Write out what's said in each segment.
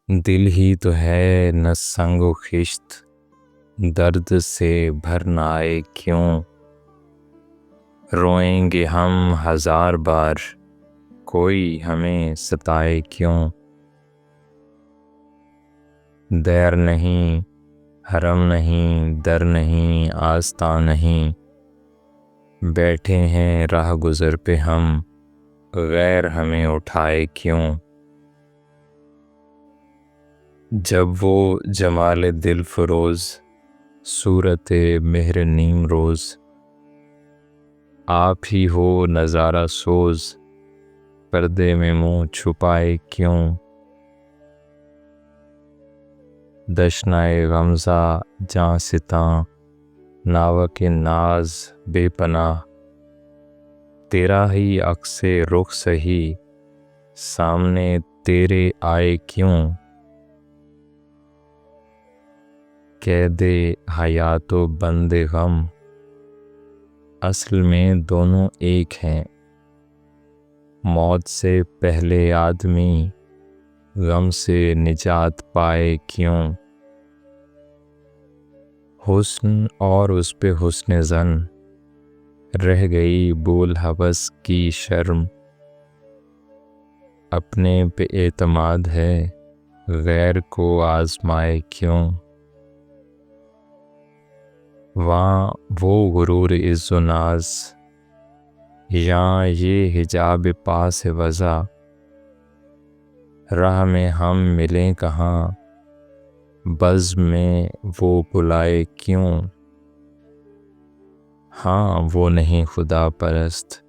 دل ہی تو ہے نہ سنگ و خشت، درد سے بھر نہ آئے کیوں؟ روئیں گے ہم ہزار بار، کوئی ہمیں ستائے کیوں؟ دیر نہیں، حرم نہیں، در نہیں، آستاں نہیں، بیٹھے ہیں راہ گزر پہ ہم، غیر ہمیں اٹھائے کیوں؟ جب وہ جمال دل فروز، صورت مہر نیم روز، آپ ہی ہو نظارہ سوز، پردے میں منہ چھپائے کیوں؟ دشنائے غمزہ جاں ستاں، ناوک ناز بے پناہ، تیرا ہی عکس رخ سہی، سامنے تیرے آئے کیوں؟ قید حیات و بند غم، اصل میں دونوں ایک ہیں، موت سے پہلے آدمی غم سے نجات پائے کیوں؟ حسن اور اس پہ حسن ظن، رہ گئی بول ہوس کی شرم، اپنے پہ اعتماد ہے غیر کو آزمائے کیوں؟ وہاں وہ غرور عز و ناز، یہاں یہ حجاب پاس وضع، راہ میں ہم ملیں کہاں، بزم میں وہ بلائے کیوں؟ ہاں وہ نہیں خدا پرست،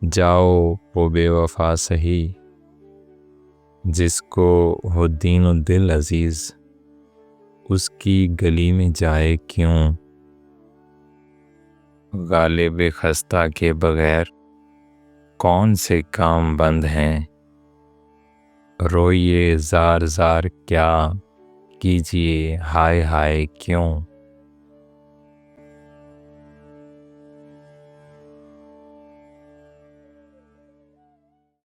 جاؤ وہ بے وفا سہی، جس کو ہو دین و دل عزیز، اس کی گلی میں جائے کیوں؟ غالب خستہ کے بغیر کون سے کام بند ہیں، روئیے زار زار کیا، کیجیے ہائے ہائے کیوں؟